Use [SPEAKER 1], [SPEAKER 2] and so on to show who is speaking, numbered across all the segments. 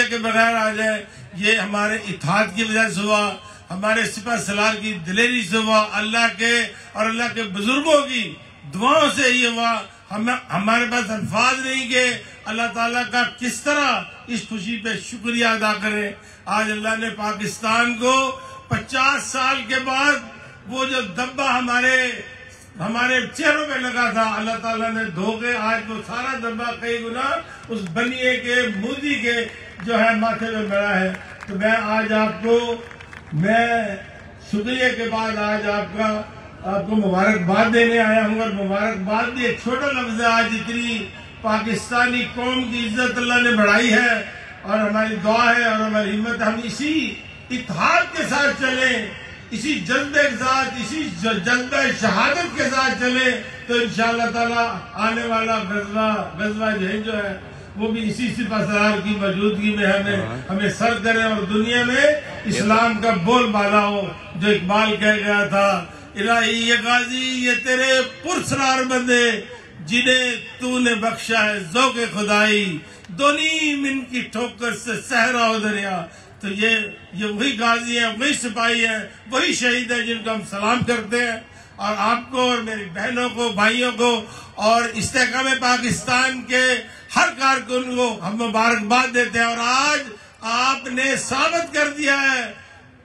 [SPEAKER 1] के बगैर आ जाए, ये हमारे इत्तेहाद की वजह से हुआ, हमारे सिपह सलार की दिलेरी से हुआ, अल्लाह के और अल्लाह के बुजुर्गों की दुआओं से ये हुआ। हमारे पास अल्फाज नहीं के अल्लाह ताला का किस तरह इस खुशी पे शुक्रिया अदा करें। आज अल्लाह ने पाकिस्तान को 50 साल के बाद वो जो दब्बा हमारे चेहरों पे लगा था, अल्लाह ताला ने धो के आज वो सारा दब्बा कई गुना उस बनिए के मोदी के जो है माथे में मिला है। तो मैं आज मैं शुक्रिया के बाद आज आपको मुबारकबाद देने आया हूँ। और मुबारकबाद भी एक छोटा लफ्ज है। आज इतनी पाकिस्तानी कौम की इज्जत अल्लाह ने बढ़ाई है और हमारी दुआ है और हमारी हिम्मत, हम इसी इत्तेहाद के साथ चले, इसी जज्बे के साथ, इसी जज्बे शहादत के साथ चले, तो इंशाअल्लाह ताला आने वाला गजवा जो है वो भी इसी सिपह सलार की मौजूदगी में हमें सर करे और दुनिया में इस्लाम का बोलबाला हो। जो इकबाल कह गया था, इलाही ये गाजी ये तेरे पुरसरार बंदे जिन्हें तूने बख्शा है ज़ौक़े खुदाई, दोनी मिन की ठोकर से सहरा हो दरिया। तो ये वही गाजी है, वही सिपाही है, वही शहीद है जिनको हम सलाम करते हैं। और आपको और मेरी बहनों को, भाइयों को और इस्तेहकाम पाकिस्तान के हर कारकुन को हम मुबारकबाद देते हैं। और आज आपने साबित कर दिया है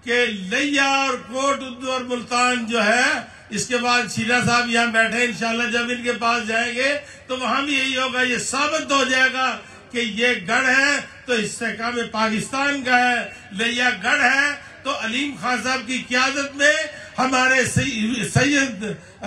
[SPEAKER 1] कि लिया और कोट उर्दू और मुल्तान जो है, इसके बाद शीला साहब यहाँ बैठे, इंशाल्लाह जब इनके पास जाएंगे तो वहां भी यही होगा। ये साबित हो जाएगा कि ये गढ़ है तो इस्तेहकाम पाकिस्तान का है, लिया गढ़ है तो अलीम खान साहब की क़यादत में हमारे सैयद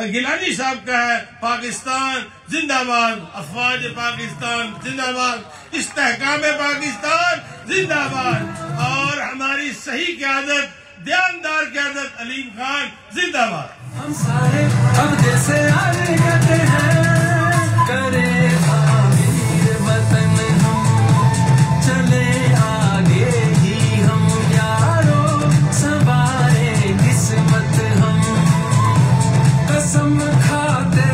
[SPEAKER 1] गिलानी साहब का है। पाकिस्तान जिंदाबाद, अफवाज पाकिस्तान जिंदाबाद, इस्तेहकाम पाकिस्तान जिंदाबाद और हमारी सही क़यादत, ध्यानदार क़यादत अलीम खान जिंदाबाद।
[SPEAKER 2] हम सारे अब जैसे आगे करते हैं, करे आमीर वतन हम, चले आगे ही हम यारो, सवारे किस्मत हम, कसम खाते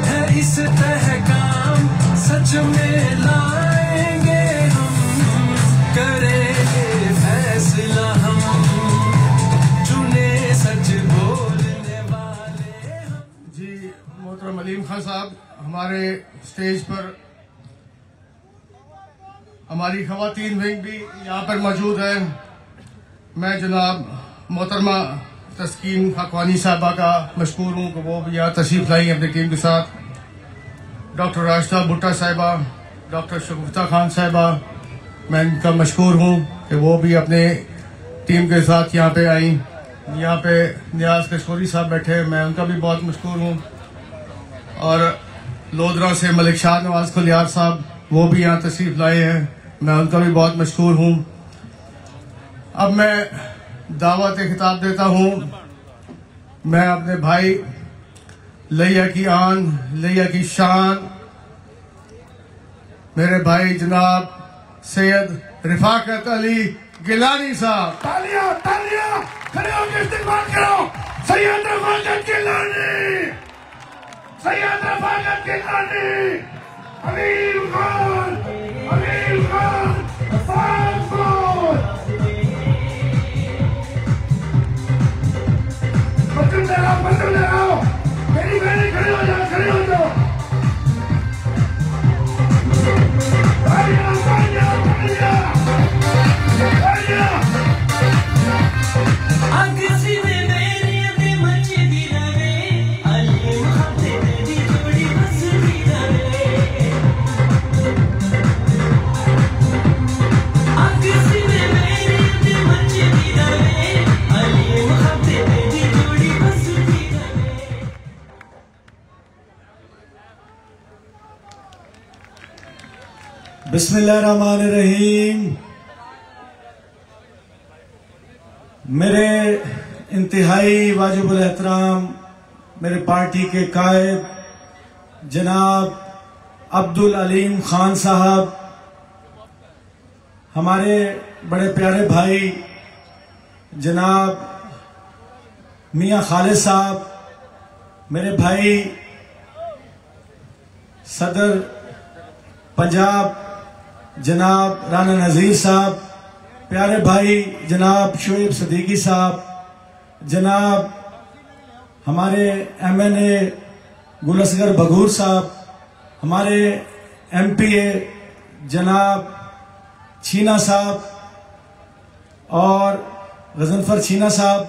[SPEAKER 2] हैं इस तहकाम सच में लाएंगे हम, करेंगे फैसला हम, चुने सच बोलने वाले हम।
[SPEAKER 3] जी मोहतरम अलीम खान साहब हमारे स्टेज पर, हमारी खवातीन विंग भी यहाँ पर मौजूद है। मैं जनाब मोहतरमा तस्कीन खाकवानी साहबा का मशकूर हूँ कि वो भी यहाँ तशरीफ लाई अपनी टीम के साथ। डॉक्टर राशिदा भुट्टा साहिबा, डॉक्टर शगुफ्ता खान साहिबा, मैं इनका मशकूर हूँ कि वो भी अपने टीम के साथ यहाँ पे आई। यहाँ पे नियाज कशकोरी साहब बैठे, मैं उनका भी बहुत मशकूर हूँ। और लोधरा से मलिक शाह नवाज खुलियार साहब वो भी यहाँ तशरीफ लाए हैं, मैं उनका भी बहुत मशकूर हूँ। अब मैं दावत खिताब देता हूँ। मैं अपने भाई लिया की आन, लिया की शान, मेरे भाई जनाब सैयद रिफाकत अली गिलानी साहब,
[SPEAKER 4] तालियां तालियां खड़े होकर इस्तेमाल करो। सैयद रफाकत गिलानी, सैयद रफाकत गिलानी, अमीर खान, अमीर खान, बंदूक लगाओ, मेरी बहनें खड़े हो जाओ, खड़े हो जाओ। तालियां तालियां तालियां तालियां।
[SPEAKER 5] बिस्मिल्लाहिर्रहमानिर्रहीम। मेरे इंतहाई वाजिबुल एहतराम मेरे पार्टी के कायद जनाब अब्दुल अलीम खान साहब, हमारे बड़े प्यारे भाई जनाब मियां खालिद साहब, मेरे भाई सदर पंजाब जनाब राना नज़ीर साहब, प्यारे भाई जनाब शोएब सदीकी साहब, जनाब हमारे MNA गुल असगर बगूर साहब, हमारे MPA जनाब छीना साहब और गजनफर छीना साहब,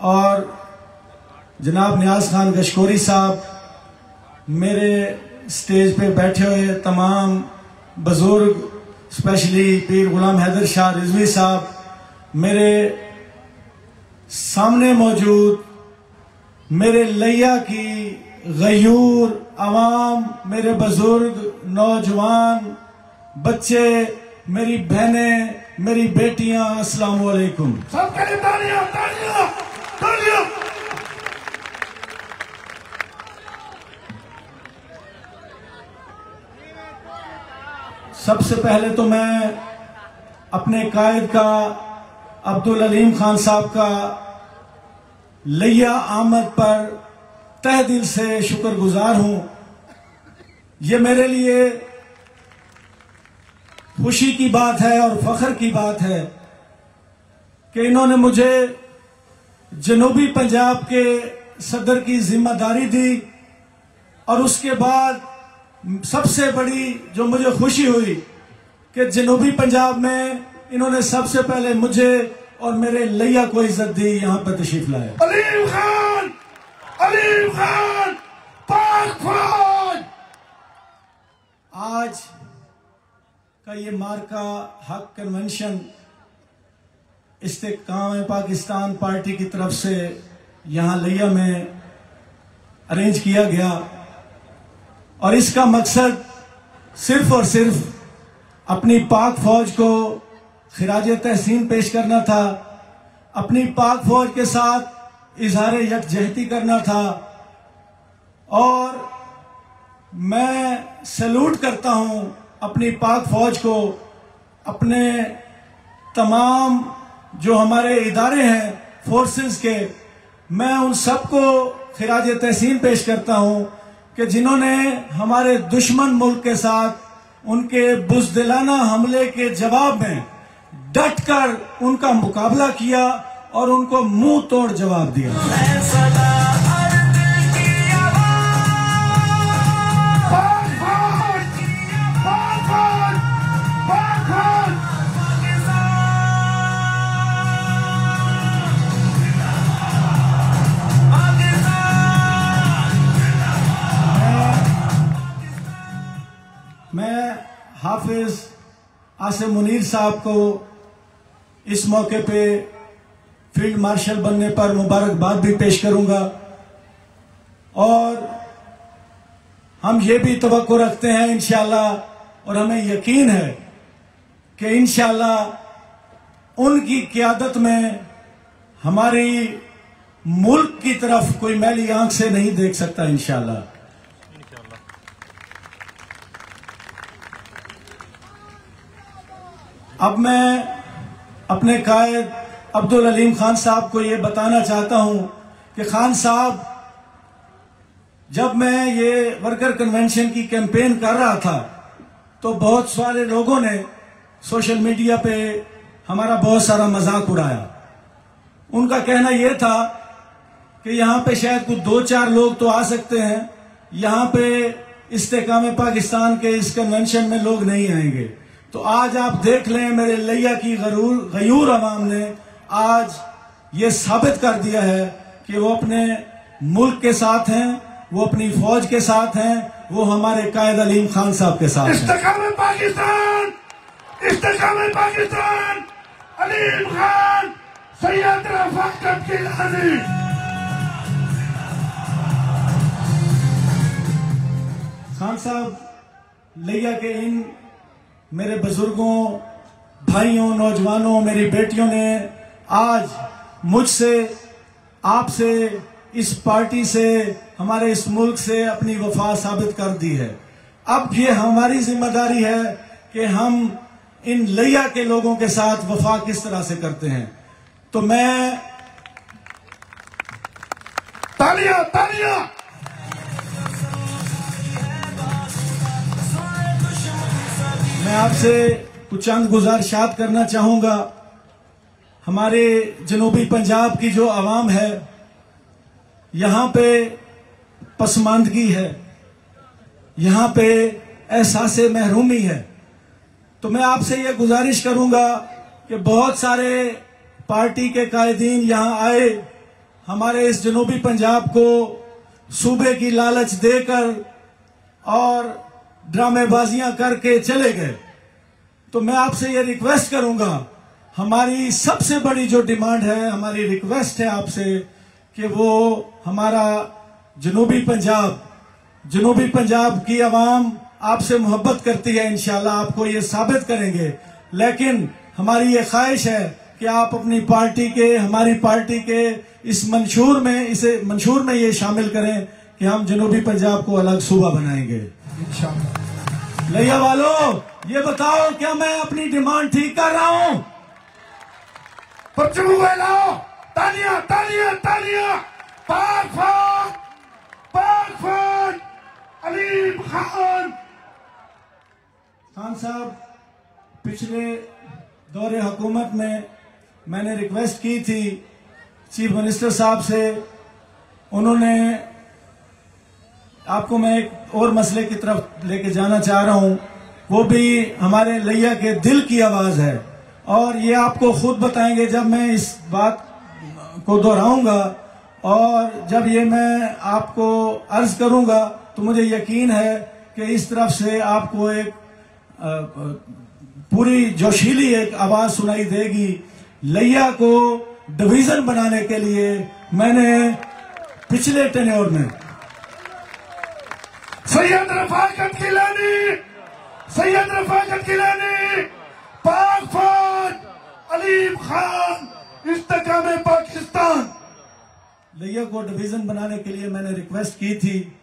[SPEAKER 5] और जनाब नियाज खान गशकोरी साहब, मेरे स्टेज पे बैठे हुए तमाम बुजुर्ग, स्पेशली पीर गुलाम हैदर शाह रिजवी साहब, मेरे सामने मौजूद मेरे लैया की गयूर आवाम, मेरे बुजुर्ग, नौजवान, बच्चे, मेरी बहनें, मेरी बेटियां, अस्सलाम वालेकुम।
[SPEAKER 4] सबके लिए तालियां, तालियां, तालियां।
[SPEAKER 5] सबसे पहले तो मैं अपने कायद का अब्दुल अलीम खान साहब का लैया आमद पर तहे दिल से शुक्रगुजार हूं। ये मेरे लिए खुशी की बात है और फख्र की बात है कि इन्होंने मुझे जनूबी पंजाब के सदर की जिम्मेदारी दी, और उसके बाद सबसे बड़ी जो मुझे खुशी हुई कि जनूबी पंजाब में इन्होंने सबसे पहले मुझे और मेरे लैया को इज्जत दी, यहां पर तशरीफ लाया।
[SPEAKER 4] अलीम खान, अलीम खान, पाक फौज।
[SPEAKER 5] आज का ये मार्का हक कन्वेंशन इस्तेकाम पाकिस्तान पार्टी की तरफ से यहां लैया में अरेंज किया गया, और इसका मकसद सिर्फ और सिर्फ अपनी पाक फौज को खिराज तहसीन पेश करना था, अपनी पाक फौज के साथ इजहार यकजहती करना था। और मैं सैल्यूट करता हूं अपनी पाक फौज को, अपने तमाम जो हमारे इदारे हैं फोर्सेस के, मैं उन सबको खिराज तहसीन पेश करता हूं कि जिन्होंने हमारे दुश्मन मुल्क के साथ उनके बुज़दिलाना हमले के जवाब में डटकर उनका मुकाबला किया और उनको मुंह तोड़ जवाब दिया। मैं हाफिज आसिम मुनीर साहब को इस मौके पे फील्ड मार्शल बनने पर मुबारकबाद भी पेश करूंगा, और हम ये भी तवक्को रखते हैं इंशाअल्लाह, और हमें यकीन है कि इंशाअल्लाह उनकी क़यादत में हमारी मुल्क की तरफ कोई मैली आंख से नहीं देख सकता इंशाअल्लाह। अब मैं अपने कायद अब्दुल अलीम खान साहब को ये बताना चाहता हूं कि खान साहब, जब मैं ये वर्कर कन्वेंशन की कैंपेन कर रहा था तो बहुत सारे लोगों ने सोशल मीडिया पे हमारा बहुत सारा मजाक उड़ाया। उनका कहना यह था कि यहाँ पे शायद कुछ 2-4 लोग तो आ सकते हैं, यहाँ पे इस्तेकाम पाकिस्तान के इस कन्वेंशन में लोग नहीं आएंगे। तो आज आप देख लें, मेरे लैया की गयूर अवाम ने आज ये साबित कर दिया है कि वो अपने मुल्क के साथ हैं, वो अपनी फौज के साथ हैं, वो हमारे कायद अलीम खान साहब के साथ हैं।
[SPEAKER 4] इस्तेकाम पाकिस्तान, इस्तेकाम पाकिस्तान, अलीम खान, सैयद रफ़ाकत की लाज़ी।
[SPEAKER 5] खान साहब, लैया के इन मेरे बुजुर्गों, भाइयों, नौजवानों, मेरी बेटियों ने आज मुझसे, आपसे, इस पार्टी से, हमारे इस मुल्क से अपनी वफा साबित कर दी है। अब ये हमारी जिम्मेदारी है कि हम इन लैया के लोगों के साथ वफा किस तरह से करते हैं। तो मैं
[SPEAKER 4] तालियां, तालियां।
[SPEAKER 5] मैं आपसे कुछ चंद गुजारिशात करना चाहूंगा। हमारे जनूबी पंजाब की जो आवाम है, यहाँ पे पसमानदगी है, यहाँ पे एहसास महरूमी है। तो मैं आपसे ये गुजारिश करूंगा कि बहुत सारे पार्टी के कायदीन यहाँ आए, हमारे इस जनूबी पंजाब को सूबे की लालच देकर और ड्रामेबाजियां करके चले गए। तो मैं आपसे ये रिक्वेस्ट करूंगा, हमारी सबसे बड़ी जो डिमांड है, हमारी रिक्वेस्ट है आपसे कि वो हमारा जनूबी पंजाब की आवाम आपसे मोहब्बत करती है। इंशाल्लाह आपको ये साबित करेंगे। लेकिन हमारी ये ख्वाहिश है कि आप अपनी पार्टी के, हमारी पार्टी के इस मंशूर में ये शामिल करें कि हम जनूबी पंजाब को अलग सूबा बनाएंगे इंशाल्लाह। लिया वालों, ये बताओ क्या मैं अपनी डिमांड ठीक कर रहा हूं?
[SPEAKER 4] परचम हुए लाओ, तालियां तालियां तालियां। पाक फौज अलीम खान
[SPEAKER 5] साहब, पिछले दौरे हुकूमत में मैंने रिक्वेस्ट की थी चीफ मिनिस्टर साहब से। उन्होंने, आपको मैं एक और मसले की तरफ लेके जाना चाह रहा हूं, वो भी हमारे लिया के दिल की आवाज है और ये आपको खुद बताएंगे जब मैं इस बात को दोहराऊंगा। और जब ये मैं आपको अर्ज करूंगा तो मुझे यकीन है कि इस तरफ से आपको एक पूरी जोशीली एक आवाज सुनाई देगी। लिया को डिवीजन बनाने के लिए मैंने पिछले टेन्योर में
[SPEAKER 4] सैयद रफाकत गिलानी, पाक फौज अलीम खान, इस्तेकाम पाकिस्तान।
[SPEAKER 5] लिया को डिवीजन बनाने के लिए मैंने रिक्वेस्ट की थी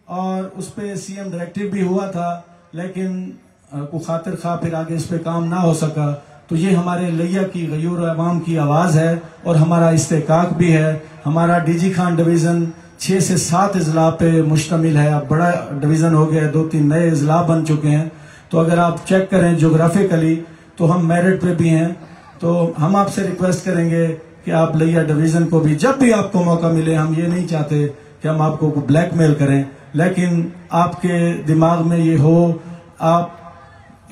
[SPEAKER 5] और उस पर सीएम डायरेक्टिव भी हुआ था, लेकिन को खातिर खा फिर आगे इस पे काम ना हो सका। तो ये हमारे लिया की गयूर अवाम की आवाज है और हमारा इस्तेकाक भी है। हमारा डीजी खान डिवीजन 6 से 7 अजला पे मुश्तमिल है। अब बड़ा डिवीजन हो गया, 2-3 नए अजला बन चुके हैं। तो अगर आप चेक करें जोग्राफिकली तो हम मेरिट पे भी हैं। तो हम आपसे रिक्वेस्ट करेंगे कि आप लिया डिवीजन को भी जब भी आपको मौका मिले, हम ये नहीं चाहते कि हम आपको ब्लैकमेल करें, लेकिन आपके दिमाग में ये हो, आप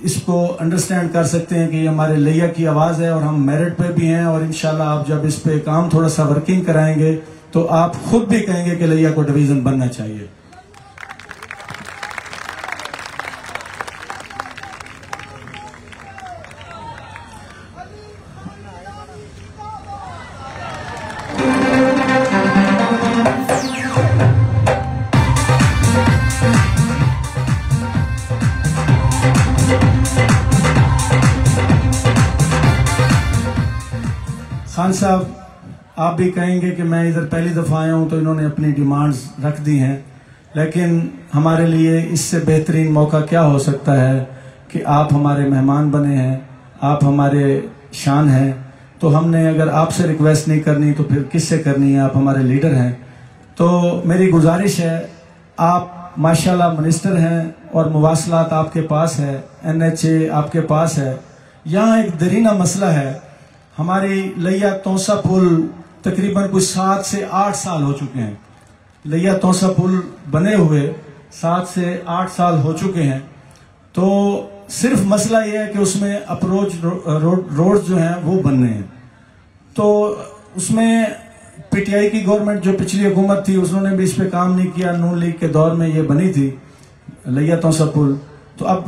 [SPEAKER 5] इसको अंडरस्टैंड कर सकते हैं कि ये हमारे लिया की आवाज है और हम मेरिट पे भी हैं। और इंशाल्लाह आप जब इस पे काम थोड़ा सा वर्किंग कराएंगे तो आप खुद भी कहेंगे कि लिया को डिवीजन बनना चाहिए। खान साहब, आप भी कहेंगे कि मैं इधर पहली दफा आया हूं तो इन्होंने अपनी डिमांड्स रख दी हैं, लेकिन हमारे लिए इससे बेहतरीन मौका क्या हो सकता है कि आप हमारे मेहमान बने हैं, आप हमारे शान हैं। तो हमने अगर आपसे रिक्वेस्ट नहीं करनी तो फिर किससे करनी है? आप हमारे लीडर हैं। तो मेरी गुजारिश है, आप माशाल्लाह मिनिस्टर हैं और मुवासलात आपके पास है, NHA आपके पास है। यहाँ एक दरीना मसला है, हमारी लिया तौसा पुल तकरीबन कुछ 7 से 8 साल हो चुके हैं। लिया तौसा पुल बने हुए 7 से 8 साल हो चुके हैं। तो सिर्फ मसला यह है कि उसमें अप्रोच रोड जो हैं वो बनने हैं। तो उसमें पीटीआई की गवर्नमेंट जो पिछली हुकूमत थी उसने भी इस पे काम नहीं किया। नून लीग के दौर में ये बनी थी लिया तौसा पुल। तो अब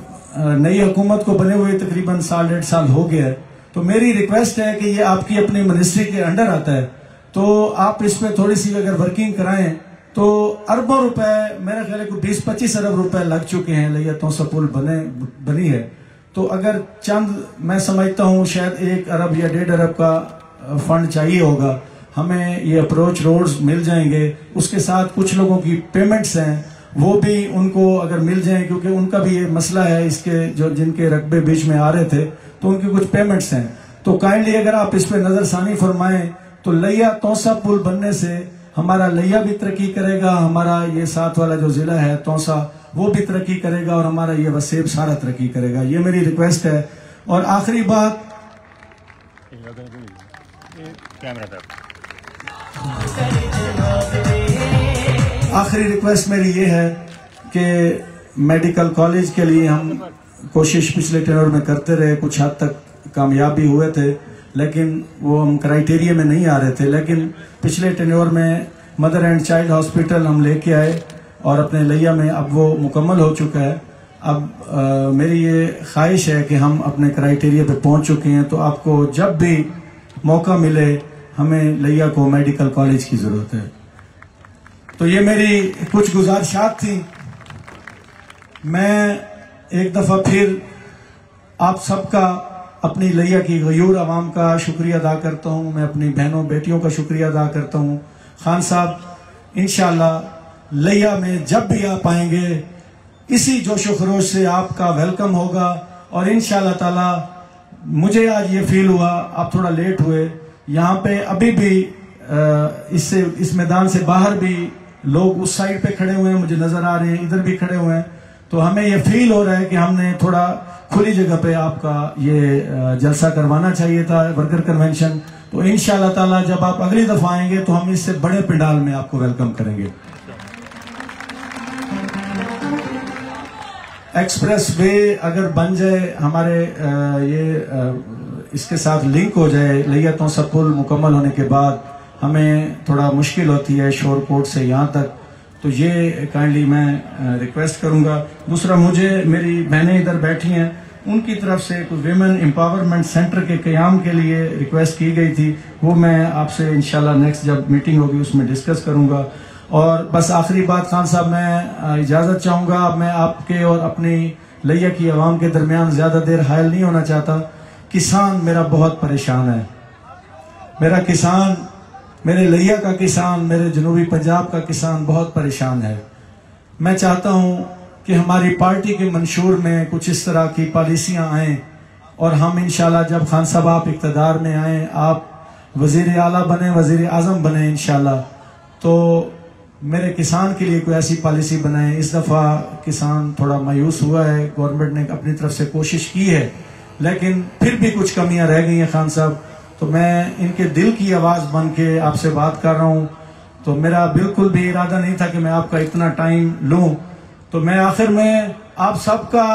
[SPEAKER 5] नई हुकूमत को बने हुए तकरीबन 1.5 साल हो गया है। तो मेरी रिक्वेस्ट है कि ये आपकी अपनी मिनिस्ट्री के अंडर आता है, तो आप इस पे थोड़ी सी अगर वर्किंग कराएं तो अरबों रुपए, मेरा ख्याल है 20-25 अरब रुपए लग चुके हैं। लिया तौसा पुल बनी है। तो अगर चंद, मैं समझता हूँ शायद 1 अरब या 1.5 अरब का फंड चाहिए होगा, हमें ये अप्रोच रोड्स मिल जाएंगे। उसके साथ कुछ लोगों की पेमेंट्स हैं वो भी उनको अगर मिल जाए, क्योंकि उनका भी ये मसला है, इसके जो जिनके रकबे बीच में आ रहे थे तो उनकी कुछ पेमेंट्स हैं। तो काइंडली अगर आप इस पे नजरसानी फरमाएं तो लिया तौसा पुल बनने से हमारा लिया भी तरक्की करेगा, हमारा ये साथ वाला जो जिला है तौसा वो भी तरक्की करेगा और हमारा ये वसेब सारा तरक्की करेगा। ये मेरी रिक्वेस्ट है। और आखिरी बात, आखिरी रिक्वेस्ट मेरी ये है कि मेडिकल कॉलेज के लिए हम कोशिश पिछले टेन्योर में करते रहे, कुछ हद तक कामयाब भी हुए थे, लेकिन वो हम क्राइटेरिया में नहीं आ रहे थे। लेकिन पिछले टेन्योर में मदर एंड चाइल्ड हॉस्पिटल हम लेके आए और अपने लिया में अब वो मुकम्मल हो चुका है। अब मेरी ये ख्वाहिश है कि हम अपने क्राइटेरिया पे पहुंच चुके हैं, तो आपको जब भी मौका मिले हमें लिया को मेडिकल कॉलेज की ज़रूरत है। तो ये मेरी कुछ गुजारिशात थी। मैं एक दफ़ा फिर आप सबका, अपनी लिया की गयूर आवाम का शुक्रिया अदा करता हूँ। मैं अपनी बहनों बेटियों का शुक्रिया अदा करता हूँ। खान साहब, इंशाल्लाह लिया में जब भी आप आएंगे इसी जोशो खरोश से आपका वेलकम होगा। और इंशाल्लाह ताला मुझे आज ये फील हुआ, आप थोड़ा लेट हुए, यहाँ पे अभी भी इस मैदान से बाहर भी लोग उस साइड पे खड़े हुए हैं, मुझे नजर आ रहे हैं, इधर भी खड़े हुए हैं। तो हमें ये फील हो रहा है कि हमने थोड़ा खुली जगह पे आपका ये जलसा करवाना चाहिए था, वर्कर कन्वेंशन। तो इंशाल्लाह ताला जब आप अगली दफा आएंगे तो हम इससे बड़े पंडाल में आपको वेलकम करेंगे। एक्सप्रेस वे अगर बन जाए, हमारे इसके साथ लिंक हो जाए, लिया सब पुल मुकम्मल होने के बाद हमें थोड़ा मुश्किल होती है शोरकोट से यहाँ तक, तो ये काइंडली मैं रिक्वेस्ट करूँगा। दूसरा, मुझे मेरी बहनें इधर बैठी हैं, उनकी तरफ से कुछ विमेन एम्पावरमेंट सेंटर के क़याम के लिए रिक्वेस्ट की गई थी, वो मैं आपसे इंशाल्लाह नेक्स्ट जब मीटिंग होगी उसमें डिस्कस करूँगा। और बस आखिरी बात खान साहब, मैं इजाज़त चाहूँगा। मैं आपके और अपनी लिया की आवाम के दरमियान ज़्यादा देर हायल नहीं होना चाहता। किसान मेरा बहुत परेशान है, मेरा किसान, मेरे लिया का किसान, मेरे जनूबी पंजाब का किसान बहुत परेशान है। मैं चाहता हूँ कि हमारी पार्टी के मंशूर में कुछ इस तरह की पॉलिसियाँ आएँ और हम इंशाल्लाह जब खान साहब आप इक़्तिदार में आएँ, आप वज़ीर आला बने, वज़ीर आज़म बने इंशाल्लाह, तो मेरे किसान के लिए कोई ऐसी पॉलिसी बनाए। इस दफ़ा किसान थोड़ा मायूस हुआ है, गवर्नमेंट ने अपनी तरफ से कोशिश की है लेकिन फिर भी कुछ कमियां रह गई हैं खान साहब। तो मैं इनके दिल की आवाज़ बन के आपसे बात कर रहा हूं। तो मेरा बिल्कुल भी इरादा नहीं था कि मैं आपका इतना टाइम लूं। तो मैं आखिर में आप सबका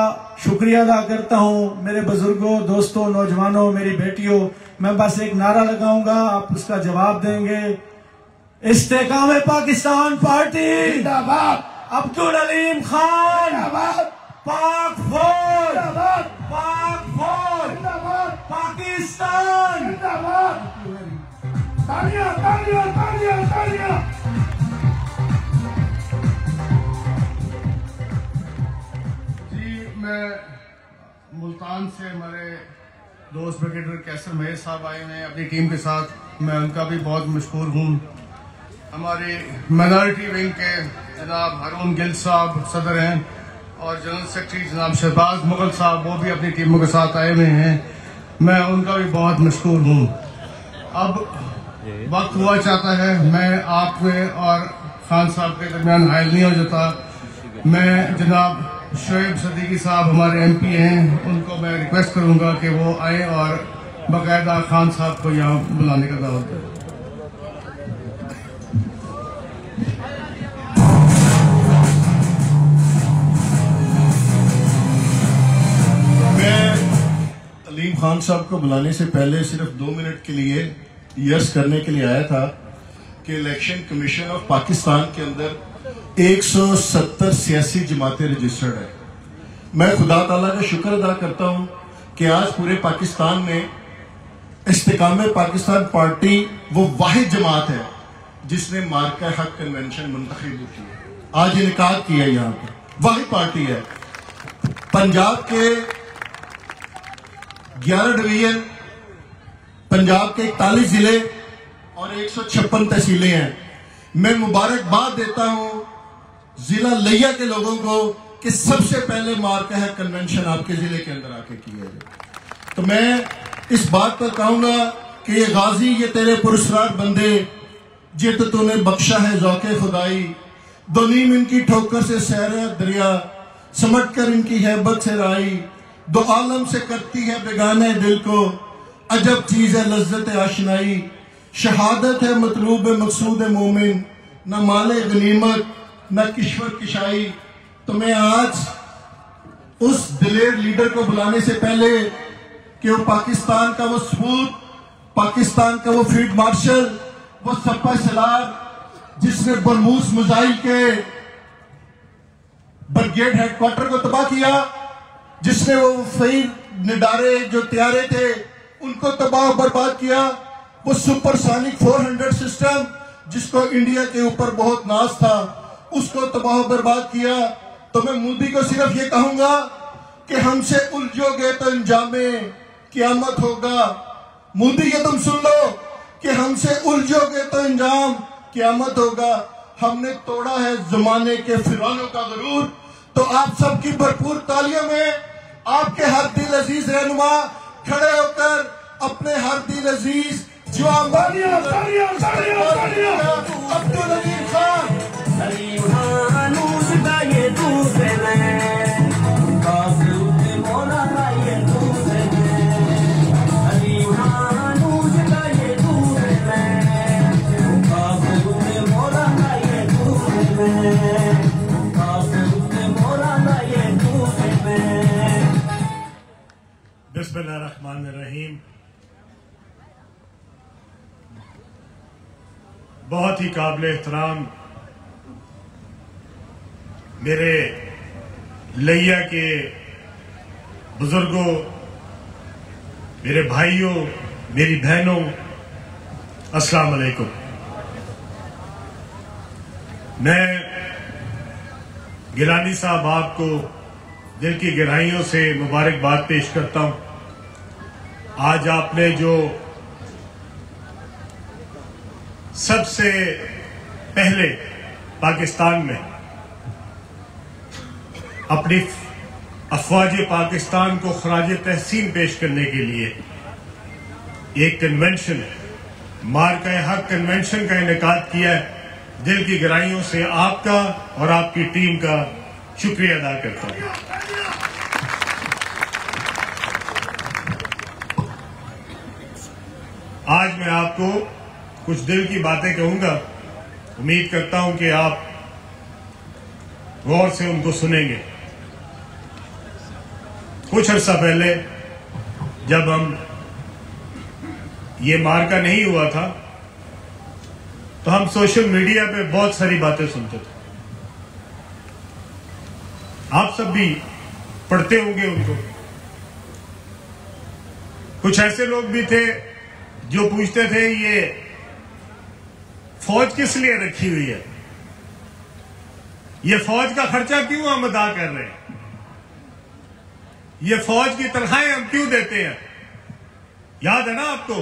[SPEAKER 5] शुक्रिया अदा करता हूं, मेरे बुजुर्गों, दोस्तों, नौजवानों, मेरी बेटियों। मैं बस एक नारा लगाऊंगा, आप उसका जवाब देंगे। इस्तेकाम पाकिस्तान पार्टी
[SPEAKER 4] जिंदाबाद,
[SPEAKER 5] अब्दुल अलीम खान,
[SPEAKER 4] जिंदाबाद,
[SPEAKER 5] पाक फौज,
[SPEAKER 4] जिंदाबाद,
[SPEAKER 5] पाक फौज,
[SPEAKER 4] जिंदाबाद,
[SPEAKER 5] पाकिस्तान।
[SPEAKER 4] जिंदाबाद। तालियां, तालियां, तालियां, तालियां।
[SPEAKER 3] जी, मैं मुल्तान से हमारे दोस्त ब्रिगेडियर कैसर महेश साहब आए हुए हैं अपनी टीम के साथ। मैं उनका भी बहुत मशहूर हूँ। हमारे माइनॉरिटी विंग के जनाब हारून गिल साहब सदर हैं और जनरल सेक्रेटरी जनाब शहबाज मुगल साहब, वो भी अपनी टीमों के साथ आए हुए हैं। मैं उनका भी बहुत मशहूर हूँ। अब वक्त हुआ चाहता है, मैं आप में और खान साहब के दरमियान हायल नहीं हो जाता। मैं जनाब शोएब सदीकी साहब हमारे MP हैं, उनको मैं रिक्वेस्ट करूंगा कि वो आए और बाकायदा खान साहब को यहाँ बुलाने का दावत दें।
[SPEAKER 6] मैं अलीम खान साहब को बुलाने से पहले सिर्फ 2 मिनट के लिए यस करने के लिए आया था कि इलेक्शन कमीशन ऑफ पाकिस्तान के अंदर 170 सियासी जमातें रजिस्टर्ड है। मैं खुदा ताला का शुक्र अदा करता हूं कि आज पूरे पाकिस्तान में इस्तेकाम पाकिस्तान पार्टी वो वाहिद जमात है जिसने मार्का हक कन्वेंशन मुंतखब की है, आज इनकाद किया है। यहाँ पर वाहिद पार्टी है। पंजाब के 11 डिवीजन, पंजाब के 41 जिले और 156 तहसीलें हैं। मैं मुबारकबाद देता हूं जिला लिया के लोगों को कि सबसे पहले मार्का है कन्वेंशन आपके जिले के अंदर आके किया जाए। तो मैं इस बात पर कहूंगा कि ये गाजी, ये तेरे पुरस्कार बंदे जे तो तूने बख्शा है ज़ौक़े खुदाई, दो नीम इनकी ठोकर से सहरा दरिया, समट कर इनकी हैबत से राई, दो आलम से करती है बेगाने दिल को, अजब चीज है लज्जत आशनाई। शहादत है मतलूब मकसूद मोमिन, न माले गनीमत न किश्वर किशाई। तो मैं आज उस दिलेर लीडर को बुलाने से पहले कि वो पाकिस्तान का वो सपूत, पाकिस्तान का वो फील्ड मार्शल, वो सपा सलार जिसने बरमूस मिसाइल के ब्रिगेड हेडक्वार्टर को तबाह किया, जिसने वो फील्ड निडारे जो तैयारे थे उनको तबाह बर्बाद किया, वो सुपरसोनिक 400 सिस्टम जिसको इंडिया के ऊपर बहुत नाज था उसको तबाह बर्बाद किया। तो मैं मोदी को सिर्फ ये कहूंगा कि हमसे उलझोगे तो अंजामे क़यामत होगा। मोदी ये तुम सुन लो कि हमसे उलझोगे तो अंजाम क़यामत होगा। हमने तोड़ा है जमाने के फिरौनों का गरूर। तो आप सबकी भरपूर तालियों में आपके हर दिल अजीज रहनुमा खड़े होकर अपने हर दिल अजीज जो अब्दुल अलीम खान
[SPEAKER 7] बिस्मिल्लाहिर्रहमानिर्रहीम। बहुत ही काबिल एहतराम मेरे लैया के बुजुर्गों, मेरे भाइयों, मेरी बहनों, अस्सलाम वालेकुम। मैं गिलानी साहब आपको दिल की गहराइयों से मुबारकबाद पेश करता हूं। आज आपने जो सबसे पहले पाकिस्तान में अपनी अफवाज पाकिस्तान को खराज तहसीन पेश करने के लिए एक कन्वेंशन, मार्का हक कन्वेंशन का इनेकाद किया है। दिल की गहराइयों से आपका और आपकी टीम का शुक्रिया अदा करता हूं। आज मैं आपको कुछ दिल की बातें कहूंगा। उम्मीद करता हूं कि आप गौर से उनको सुनेंगे। कुछ अर्सा पहले जब हम ये मार्का नहीं हुआ था तो हम सोशल मीडिया पे बहुत सारी बातें सुनते थे। आप सब भी पढ़ते होंगे उनको। कुछ ऐसे लोग भी थे जो पूछते थे ये फौज किस लिए रखी हुई है, ये फौज का खर्चा क्यों हम अदा कर रहे हैं, ये फौज की तनख्वाहें हम क्यों देते हैं। याद है ना आपको।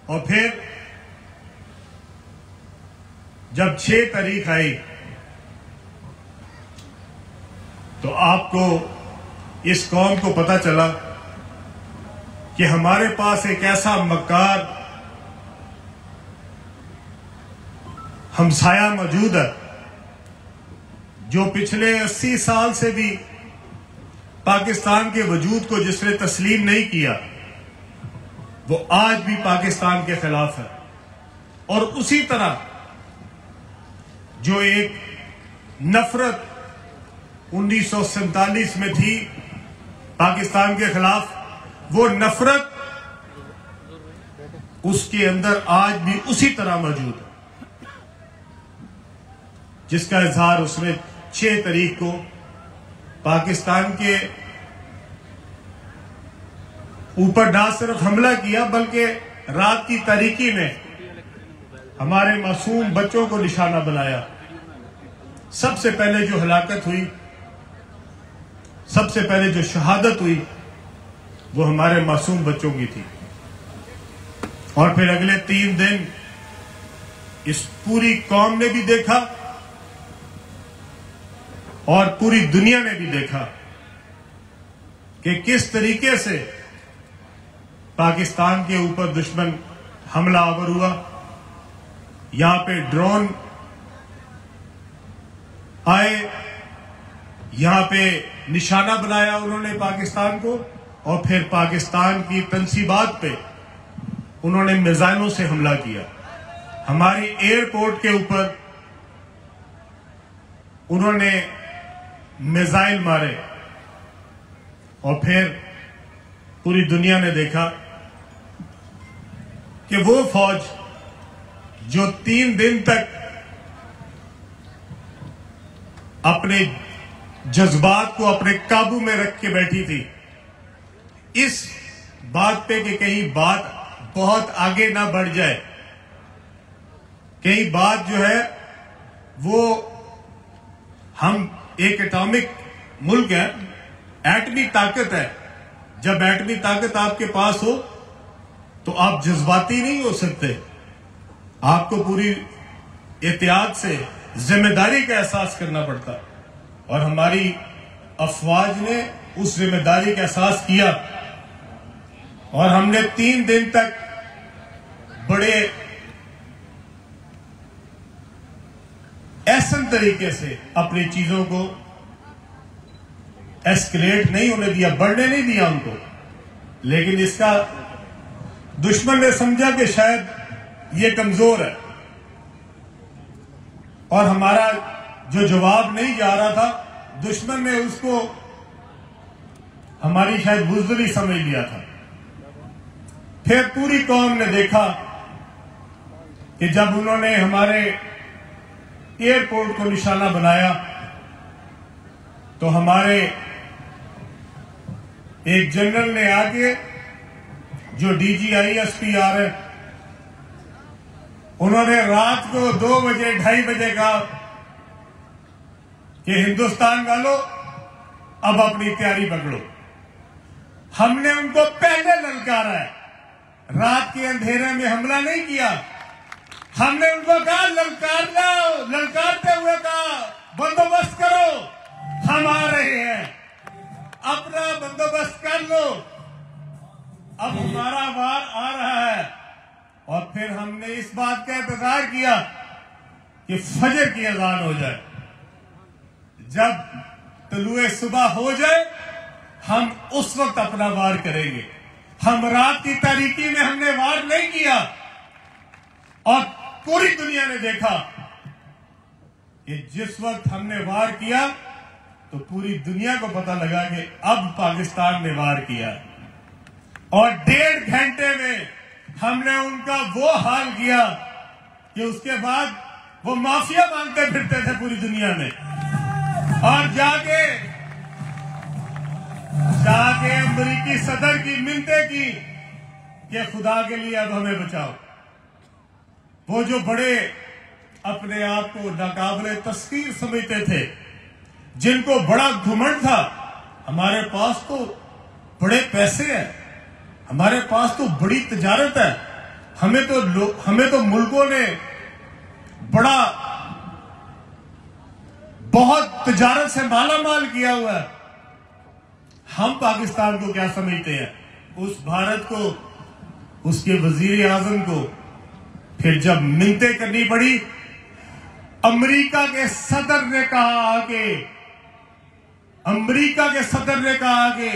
[SPEAKER 7] और फिर जब 6 तारीख आई तो आपको इस कौम को पता चला कि हमारे पास एक ऐसा मक्कार हमसाया मौजूद है जो पिछले 80 साल से भी पाकिस्तान के वजूद को जिसने तस्लीम नहीं किया वो आज भी पाकिस्तान के खिलाफ है। और उसी तरह जो एक नफरत 1947 में थी पाकिस्तान के खिलाफ, वो नफरत उसके अंदर आज भी उसी तरह मौजूद है जिसका इजहार उसने 6 तारीख को पाकिस्तान के ऊपर ना सिर्फ हमला किया बल्कि रात की तारीकी में हमारे मासूम बच्चों को निशाना बनाया। सबसे पहले जो हलाकत हुई, सबसे पहले जो शहादत हुई वो हमारे मासूम बच्चों की थी। और फिर अगले 3 दिन इस पूरी कौम ने भी देखा और पूरी दुनिया ने भी देखा कि किस तरीके से पाकिस्तान के ऊपर दुश्मन हमलावर हुआ यहां पे ड्रोन आए, यहां पे निशाना बनाया उन्होंने पाकिस्तान को, और फिर पाकिस्तान की तंसीबात पे उन्होंने मिसाइलों से हमला किया। हमारी एयरपोर्ट के ऊपर उन्होंने मिसाइल मारे, और फिर पूरी दुनिया ने देखा कि वो फौज जो 3 दिन तक अपने जज्बात को अपने काबू में रख के बैठी थी, इस बात पे कि कहीं बात बहुत आगे ना बढ़ जाए, कहीं बात जो है वो, हम एक एटॉमिक मुल्क है, एटमी ताकत है। जब एटमी ताकत आपके पास हो तो आप जज्बाती नहीं हो सकते, आपको पूरी एहतियात से जिम्मेदारी का एहसास करना पड़ता है। और हमारी अफवाज ने उस जिम्मेदारी का एहसास किया, और हमने 3 दिन तक बड़े ऐसन तरीके से अपनी चीजों को एस्केलेट नहीं होने दिया, बढ़ने नहीं दिया उनको। लेकिन इसका दुश्मन ने समझा कि शायद ये कमजोर है, और हमारा जो जवाब नहीं जा रहा था, दुश्मन ने उसको हमारी शायद बुज़दिली समझ लिया था। फिर पूरी कौम ने देखा कि जब उन्होंने हमारे एयरपोर्ट को निशाना बनाया, तो हमारे एक जनरल ने आके, जो DGISPR है, उन्होंने रात को 2 बजे 2:30 बजे कहा कि हिंदुस्तान वालों अब अपनी तैयारी पकड़ो। हमने उनको पहले ललकारा है, रात के अंधेरे में हमला नहीं किया। हमने उनको कहा ललकार लो, ललकारते हुए कहा बंदोबस्त करो, हम आ रहे हैं, अपना बंदोबस्त कर लो, अब हमारा वार आ रहा है। और फिर हमने इस बात का इंतजार किया कि फजर की अजान हो जाए, जब तलुए सुबह हो जाए हम उस वक्त अपना वार करेंगे। हम रात की तारीकी में हमने वार नहीं किया, और पूरी दुनिया ने देखा कि जिस वक्त हमने वार किया तो पूरी दुनिया को पता लगा कि अब पाकिस्तान ने वार किया, और 1.5 घंटे में हमने उनका वो हाल किया कि उसके बाद वो माफिया मांगते फिरते थे पूरी दुनिया में, और जाके अमेरिकी सदर की मिन्नतें की कि खुदा के लिए अब हमें बचाओ। वो जो बड़े अपने आप को नाकाबिले तस्कीर समझते थे, जिनको बड़ा घुमंड था, हमारे पास तो बड़े पैसे हैं, हमारे पास तो बड़ी तिजारत है, हमें तो मुल्कों ने बड़ा बहुत तिजारत से माला माल किया हुआ है। हम पाकिस्तान को क्या समझते हैं? उस भारत को, उसके वजीर आजम को फिर जब मिन्नतें करनी पड़ी, अमेरिका के सदर ने कहा आगे, अमेरिका के सदर ने कहा आगे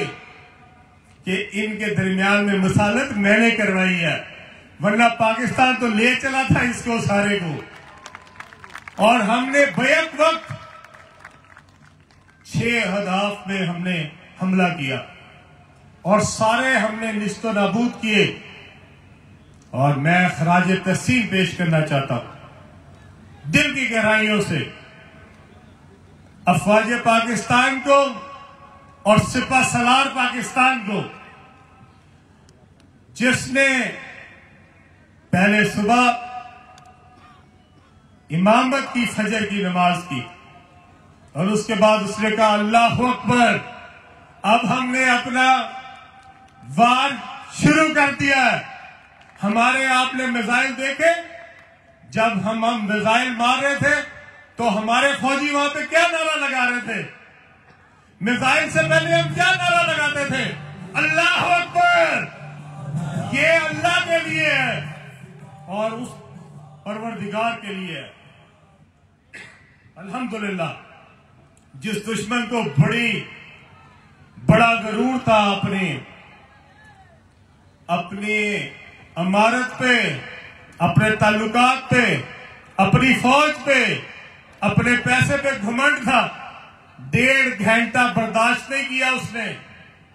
[SPEAKER 7] कि इनके दरमियान में मसालत मैंने करवाई है, वरना पाकिस्तान तो ले चला था इसको सारे को। और हमने बैक वक्त 6 अहदाफ में हमने हमला किया, और सारे हमने निस्तो नाबूद किए। और मैं खराज तहसीन पेश करना चाहता हूं दिल की गहराइयों से अफवाज पाकिस्तान को और सिपा सलार पाकिस्तान को, जिसने पहले सुबह इमामत की, फजर की नमाज की, और उसके बाद उसने कहा अल्लाहु अकबर, अब हमने अपना वार शुरू कर दिया है। हमारे आपने मिसाइल देखे, जब हम मिसाइल मार रहे थे तो हमारे फौजी वहां पे क्या नारा लगा रहे थे? मिसाइल से पहले हम क्या नारा लगाते थे? अल्लाहु अकबर, ये अल्लाह के लिए है। और परवरदिगार के लिए है। अल्हम्दुलिल्लाह, जिस दुश्मन को बड़ा गरूर था अपनी इमारत पे, अपने ताल्लुकात पे, अपनी फौज पे, अपने पैसे पे घमंड था, 1.5 घंटा बर्दाश्त नहीं किया उसने,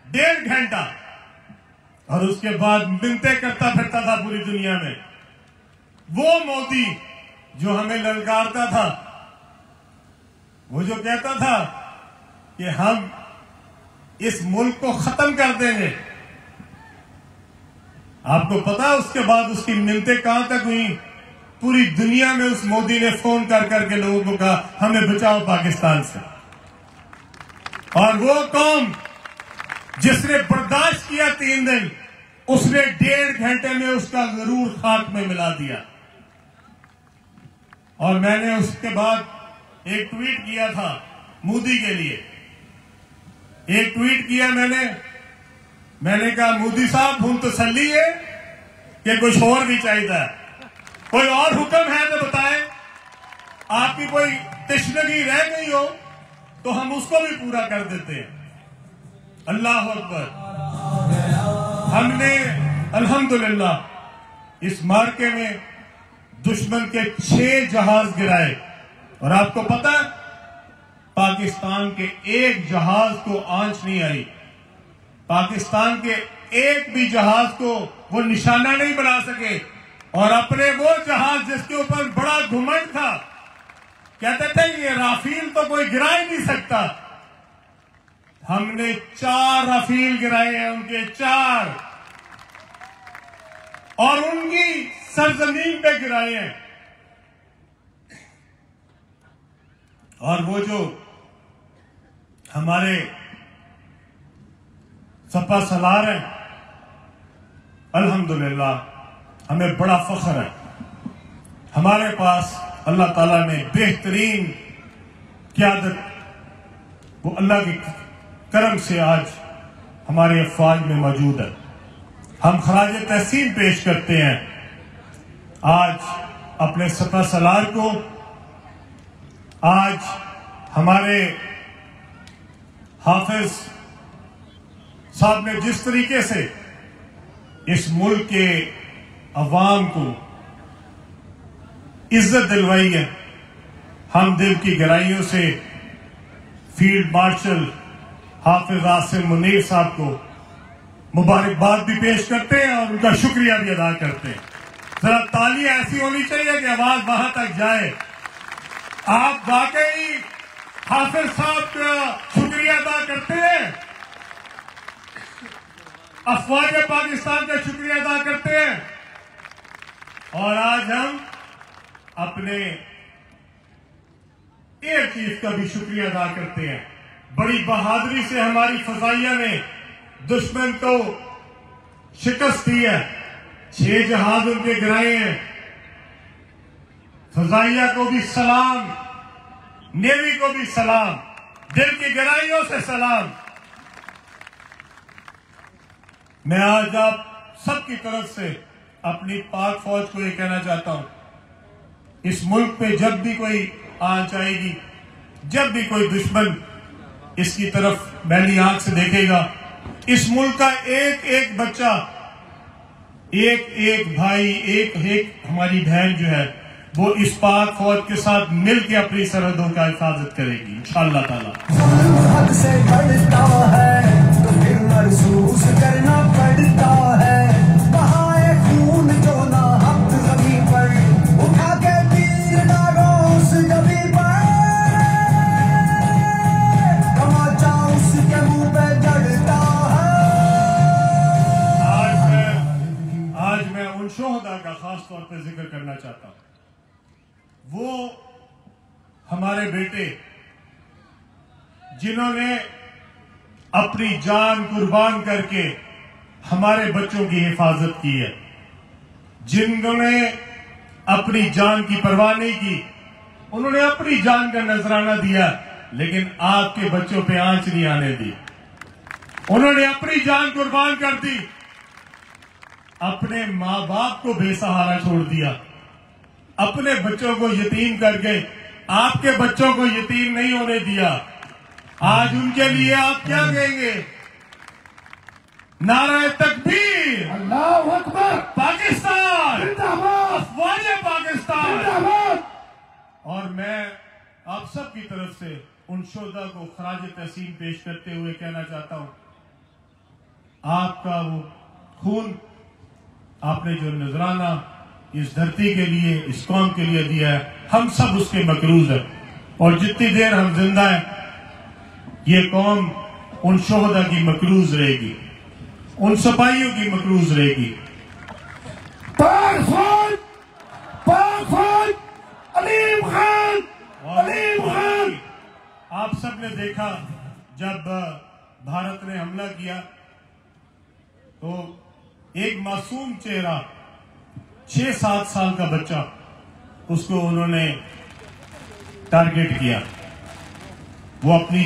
[SPEAKER 7] 1.5 घंटा, और उसके बाद मिन्नतें करता फिरता था पूरी दुनिया में। वो मोदी जो हमें ललकारता था, वो जो कहता था कि हम इस मुल्क को खत्म कर देंगे, आपको पता उसके बाद उसकी मिन्नतें कहां तक हुई? पूरी दुनिया में उस मोदी ने फोन कर करके लोगों को कहा हमें बचाओ पाकिस्तान से। और वो कौम जिसने बर्दाश्त किया 3 दिन, उसने 1.5 घंटे में उसका गरूर खाक में मिला दिया। और मैंने उसके बाद एक ट्वीट किया था मोदी के लिए, एक ट्वीट किया मैंने कहा मोदी साहब हम तसल्ली है कि कुछ और भी चाहिए, कोई और हुक्म है तो बताएं, आपकी कोई तशनगी रह गई हो तो हम उसको भी पूरा कर देते हैं। अल्लाह अकबर। हमने अल्हम्दुलिल्लाह इस मार्के में दुश्मन के 6 जहाज गिराए, और आपको पता है पाकिस्तान के एक जहाज को आंच नहीं आई, पाकिस्तान के एक भी जहाज को वो निशाना नहीं बना सके। और अपने वो जहाज जिसके ऊपर बड़ा घुमंड था, कहते थे ये राफेल तो कोई गिरा ही नहीं सकता, हमने 4 राफेल गिराए हैं, उनके 4, और उनकी सरजमीन पे गिराए हैं। और वो जो हमारे सपा सलार हैं, अल्हम्दुलिल्लाह हमें बड़ा फख्र है, हमारे पास अल्लाह ताला ने बेहतरीन क़यादत, वो अल्लाह के करम से आज हमारे अफवाज में मौजूद है। हम खराज तहसीन पेश करते हैं आज अपने सपा सलार को। आज हमारे हाफिज साहब ने जिस तरीके से इस मुल्क के अवाम को इज्जत दिलवाई है, हम दिल की गहराइयों से फील्ड मार्शल हाफिज आसिम मुनीर साहब को मुबारकबाद भी पेश करते हैं और उनका शुक्रिया भी अदा करते हैं। जरा तालियां ऐसी होनी चाहिए कि आवाज वहां तक जाए। आप वाकई हाफिज साहब का शुक्रिया अदा करते हैं, अफवाज पाकिस्तान का शुक्रिया अदा करते हैं, और आज हम अपने एयर चीफ का भी शुक्रिया अदा करते हैं। बड़ी बहादुरी से हमारी फजाइया ने दुश्मन को शिकस्त दी है, 6 जहाज उनके गिराए हैं। फजाइया को भी सलाम, नेवी को भी सलाम, दिल की गहराइयों से सलाम। मैं आज आप सबकी तरफ से अपनी पाक फौज को ये कहना चाहता हूं, इस मुल्क पे जब भी कोई आंच आएगी, जब भी कोई दुश्मन इसकी तरफ मैली आंख से देखेगा, इस मुल्क का एक एक बच्चा, एक एक भाई, एक एक हमारी बहन जो है, वो इस पाक फौज के साथ मिलकर अपनी सरहदों का हिफाजत करेगी इंशाअल्लाह ताला।
[SPEAKER 2] हद से बढ़ता है तो फिर महसूस करना पड़ता है, बहाए खून जो ना हक जमीन पर, उठा के तीर डालो उस जमीन पर, तमाचा उसके मुंह पे जड़ता है।
[SPEAKER 7] आज मैं उन शोहदा का खास तौर पर जिक्र करना चाहता हूं, वो हमारे बेटे जिन्होंने अपनी जान कुर्बान करके हमारे बच्चों की हिफाजत की है, जिन्होंने अपनी जान की परवाह नहीं की, उन्होंने अपनी जान का नजराना दिया, लेकिन आपके बच्चों पे आंच नहीं आने दी। उन्होंने अपनी जान कुर्बान कर दी, अपने मां बाप को बेसहारा छोड़ दिया, अपने बच्चों को यतीम करके आपके बच्चों को यतीम नहीं होने दिया। आज उनके लिए आप क्या कहेंगे? नारा तकबीर,
[SPEAKER 4] अल्लाहू अकबर,
[SPEAKER 7] पाकिस्तान
[SPEAKER 4] जिंदाबाद,
[SPEAKER 7] अफवाज पाकिस्तान।
[SPEAKER 4] जिंदाबाद।
[SPEAKER 7] और मैं आप सब की तरफ से उन शोधा को खराज तहसीन पेश करते हुए कहना चाहता हूं, आपका वो खून आपने जो नजराना इस धरती के लिए, इस कौम के लिए दिया है, हम सब उसके मकरूज हैं। और जितनी देर हम जिंदा हैं, ये कौम उन शोहदा की मकरूज रहेगी, उन सिपाहियों की मकरूज रहेगी।
[SPEAKER 4] पाक फौज, अलीम खान, अलीम खान।
[SPEAKER 7] आप सबने देखा जब भारत ने हमला किया तो एक मासूम चेहरा 6-7 साल का बच्चा, उसको उन्होंने टारगेट किया। वो अपनी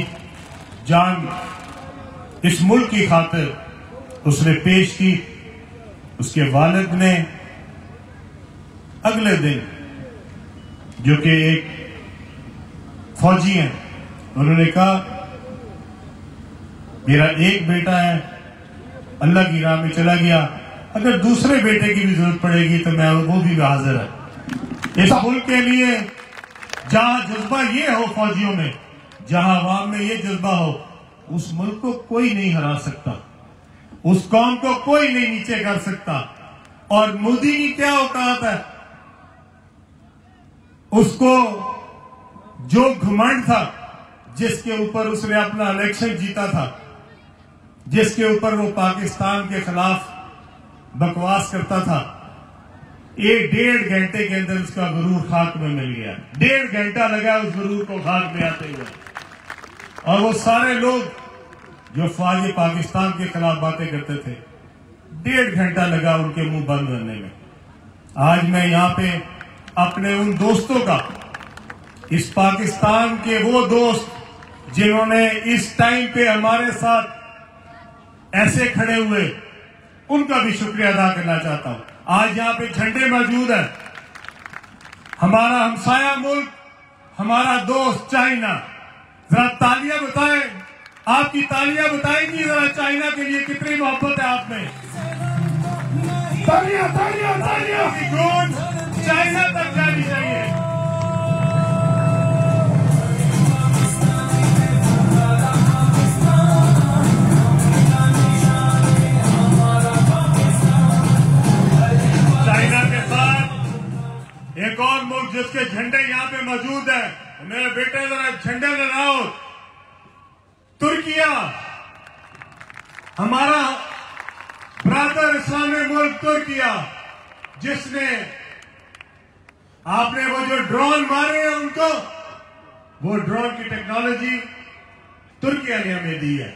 [SPEAKER 7] जान इस मुल्क की खातिर उसने पेश की। उसके वालिद ने अगले दिन, जो कि एक फौजी हैं, उन्होंने कहा मेरा एक बेटा है, अल्लाह की राह में चला गया, अगर दूसरे बेटे की भी जरूरत पड़ेगी तो मैं वो भी हाजिर है। इस मुल्क के लिए जहां जज्बा ये हो फौजियों में, जहां अवाम में ये जज्बा हो, उस मुल्क को कोई नहीं हरा सकता, उस कौम को कोई नहीं नीचे कर सकता। और मोदी की क्या औकात है? उसको जो घमंड था, जिसके ऊपर उसने अपना इलेक्शन जीता था, जिसके ऊपर वो पाकिस्तान के खिलाफ बकवास करता था, ये 1.5 घंटे के अंदर उसका गुरूर खाक में मिल गया। 1.5 घंटा लगा उस गुरूर को खाक में आते हुए। और वो सारे लोग जो फौज पाकिस्तान के खिलाफ बातें करते थे, 1.5 घंटा लगा उनके मुंह बंद करने में। आज मैं यहां पे अपने उन दोस्तों का, इस पाकिस्तान के वो दोस्त जिन्होंने इस टाइम पे हमारे साथ ऐसे खड़े हुए, उनका भी शुक्रिया अदा करना चाहता हूं। आज यहां पे झंडे मौजूद हैं, हमारा हमसाया मुल्क, हमारा दोस्त चाइना। जरा तालियां बताएं, आपकी तालियां बताएंगी जरा चाइना के लिए कितनी मोहब्बत है आप में।
[SPEAKER 4] तालियां, तालियां, तालियां।
[SPEAKER 7] की गूंज चाइना तक जानी चाहिए। चाइना के साथ एक और मुल्क जिसके झंडे यहाँ पे मौजूद है, मेरे बेटे जरा झंडे लहराओ। तुर्किया, हमारा ब्रादर इस्लामी मुल्क तुर्किया, जिसने आपने वो जो ड्रोन मारे हैं उनको, वो ड्रोन की टेक्नोलॉजी तुर्किया ने हमें दी है।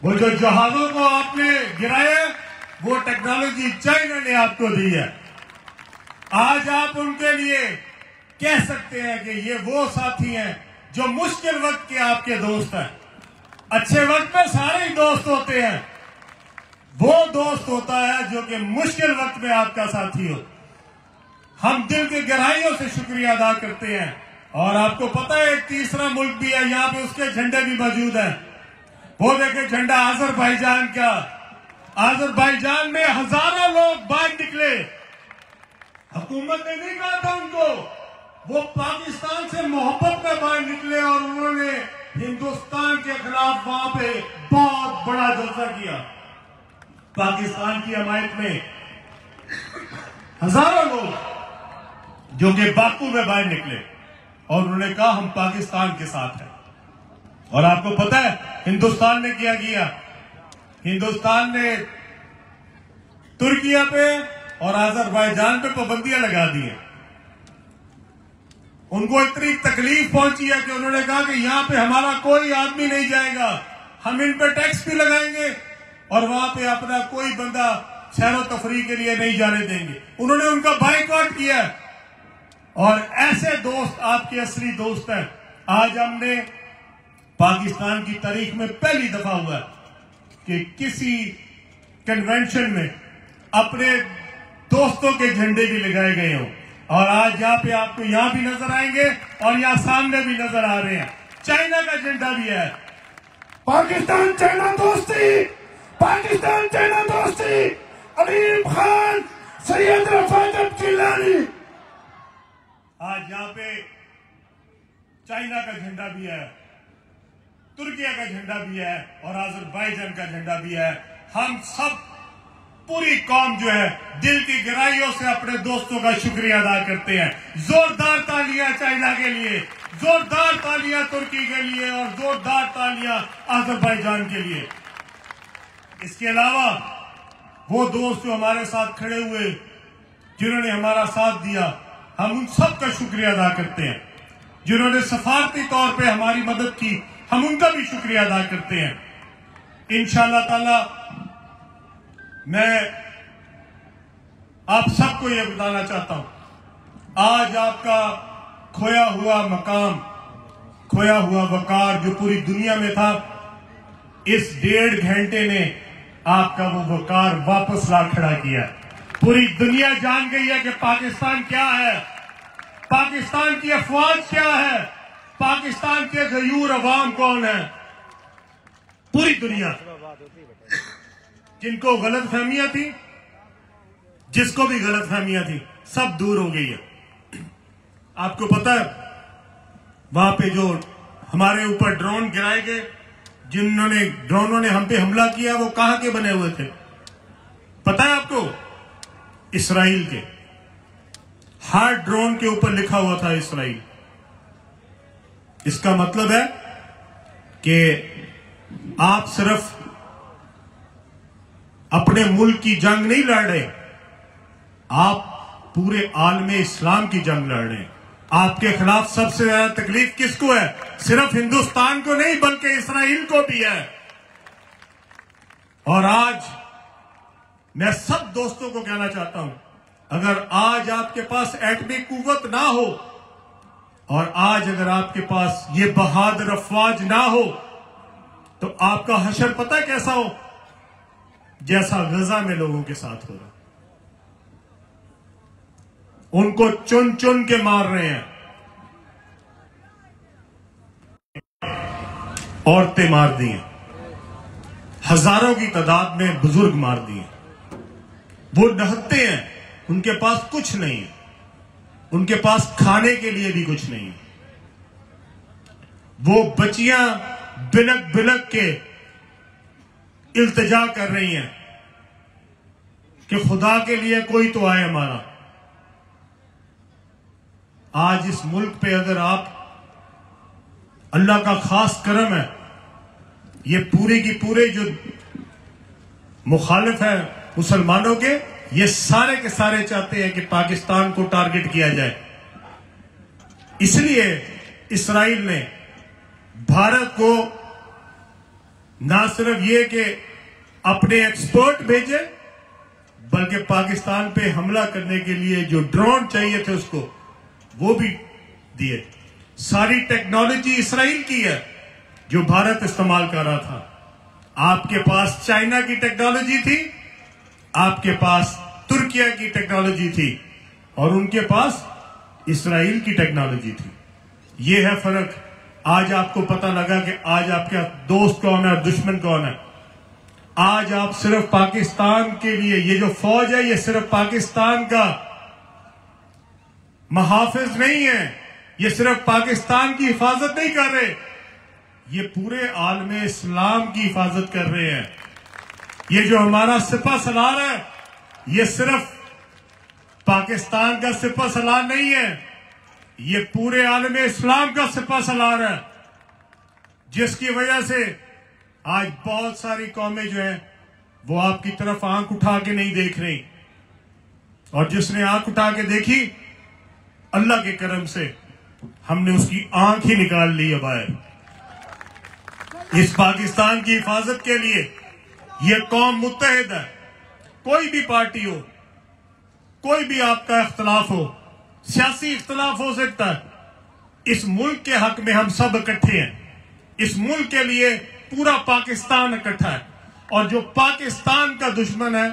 [SPEAKER 7] वो जो जहाजों को आपने गिराया, वो टेक्नोलॉजी चाइना ने आपको दी है। आज आप उनके लिए कह सकते हैं कि ये वो साथी हैं जो मुश्किल वक्त के आपके दोस्त हैं। अच्छे वक्त में सारे ही दोस्त होते हैं, वो दोस्त होता है जो कि मुश्किल वक्त में आपका साथी हो। हम दिल की गहराइयों से शुक्रिया अदा करते हैं। और आपको पता है एक तीसरा मुल्क भी है यहाँ पे, उसके झंडे भी मौजूद हैं। वो देखे झंडा आज़रबाईजान का। आज़रबाईजान में हजारों लोग बाहर निकले, हुकूमत ने नहीं कहा था उनको, वो पाकिस्तान से मोहब्बत में बाहर निकले और उन्होंने हिंदुस्तान के खिलाफ वहां पे बहुत बड़ा जलसा किया। पाकिस्तान की हमायत में हजारों लोग जो कि बाकू में बाहर निकले और उन्होंने कहा हम पाकिस्तान के साथ हैं। और आपको पता है हिंदुस्तान ने क्या किया? हिंदुस्तान ने तुर्किया पे और आज़रबाईजान पे पाबंदियां लगा दी हैं। उनको इतनी तकलीफ पहुंची है कि उन्होंने कहा कि यहां पे हमारा कोई आदमी नहीं जाएगा, हम इन पे टैक्स भी लगाएंगे और वहां पे अपना कोई बंदा सैरो तफरी के लिए नहीं जाने देंगे। उन्होंने उनका बाइकआउट किया है। और ऐसे दोस्त आपके असली दोस्त हैं। आज हमने पाकिस्तान की तारीख में पहली दफा हुआ कि किसी कन्वेंशन में अपने दोस्तों के झंडे भी लगाए गए हों। और आज यहाँ पे आपको यहाँ भी नजर आएंगे और यहाँ सामने भी नजर आ रहे हैं। चाइना का झंडा भी है।
[SPEAKER 4] पाकिस्तान चाइना दोस्ती, पाकिस्तान चाइना दोस्ती, अलीम खान, सैयद रफाकत किलानी।
[SPEAKER 7] आज यहाँ पे चाइना का झंडा भी है, तुर्किया का झंडा भी है और अजरबैजान का झंडा भी है। हम सब पूरी कौम जो है दिल की गहराइयों से अपने दोस्तों का शुक्रिया अदा करते हैं। जोरदार तालियां चाइना के लिए, जोरदार तालियां तुर्की के लिए और जोरदार तालियां अजरबैजान के लिए। इसके अलावा वो दोस्त जो हमारे साथ खड़े हुए, जिन्होंने हमारा साथ दिया, हम उन सब का शुक्रिया अदा करते हैं। जिन्होंने सफारती तौर पे हमारी मदद की, हम उनका भी शुक्रिया अदा करते हैं। इंशाअल्लाह ताला मैं आप सबको यह बताना चाहता हूं, आज आपका खोया हुआ मकाम, खोया हुआ वकार जो पूरी दुनिया में था, इस 1.5 घंटे ने आपका वो वकार वापस ला खड़ा किया। पूरी दुनिया जान गई है कि पाकिस्तान क्या है, पाकिस्तान की अफवाज क्या है, पाकिस्तान के गयूर अवाम कौन है। पूरी दुनिया, जिनको गलत फहमियां थी, जिसको भी गलत फहमियां थी, सब दूर हो गई है। आपको पता है वहां पे जो हमारे ऊपर ड्रोन गिराए गए, जिन्होंने ड्रोनों ने हम पे हमला किया, वो कहां के बने हुए थे पता है आपको? इसराइल के। हर ड्रोन के ऊपर लिखा हुआ था इसराइल। इसका मतलब है कि आप सिर्फ अपने मुल्क की जंग नहीं लड़ रहे, आप पूरे आलमे इस्लाम की जंग लड़ रहे हैं। आपके खिलाफ सबसे ज्यादा तकलीफ किसको है? सिर्फ हिंदुस्तान को नहीं बल्कि इसराइल को भी है। और आज मैं सब दोस्तों को कहना चाहता हूं, अगर आज आपके पास एटमी कुव्वत ना हो और आज अगर आपके पास ये बहादुर अफवाज ना हो, तो आपका हशर पता है कैसा हो? जैसा गजा में लोगों के साथ हो रहा। उनको चुन चुन के मार रहे हैं, औरतें मार दी हैं, हजारों की तादाद में बुजुर्ग मार दिए। वो नहते हैं, उनके पास कुछ नहीं है, उनके पास खाने के लिए भी कुछ नहीं है। वो बच्चियां बिलक बिलक के इल्तिजा कर रही हैं कि खुदा के लिए कोई तो आए हमारा। आज इस मुल्क पे अगर आप, अल्लाह का खास करम है, ये पूरे की पूरे जो मुखालिफ है मुसलमानों के, ये सारे के सारे चाहते हैं कि पाकिस्तान को टारगेट किया जाए। इसलिए इसराइल ने भारत को ना सिर्फ ये कि अपने एक्सपर्ट भेजे, बल्कि पाकिस्तान पे हमला करने के लिए जो ड्रोन चाहिए थे उसको वो भी दिए। सारी टेक्नोलॉजी इसराइल की है जो भारत इस्तेमाल कर रहा था। आपके पास चाइना की टेक्नोलॉजी थी, आपके पास तुर्किया की टेक्नोलॉजी थी और उनके पास इसराइल की टेक्नोलॉजी थी। यह है फर्क। आज आपको पता लगा कि आज आपका दोस्त कौन है, दुश्मन कौन है। आज आप सिर्फ पाकिस्तान के लिए, ये जो फौज है ये सिर्फ पाकिस्तान का मुहाफिज नहीं है, ये सिर्फ पाकिस्तान की हिफाजत नहीं कर रहे, ये पूरे आलमे इस्लाम की हिफाजत कर रहे हैं। ये जो हमारा सिपह सलार है, ये सिर्फ पाकिस्तान का सिपह सलार नहीं है, ये पूरे आलमे इस्लाम का सिपह सलार है, जिसकी वजह से आज बहुत सारी कौमें जो हैं वो आपकी तरफ आंख उठा के नहीं देख रही, और जिसने आंख उठा के देखी, अल्लाह के करम से हमने उसकी आंख ही निकाल ली है बाहर। इस पाकिस्तान की हिफाजत के लिए यह कौम मुत्तहिद है। कोई भी पार्टी हो, कोई भी आपका इख्तलाफ हो, सियासी इख्तलाफ हो सकता है, इस मुल्क के हक में हम सब इकट्ठे हैं। इस मुल्क के लिए पूरा पाकिस्तान इकट्ठा है, और जो पाकिस्तान का दुश्मन है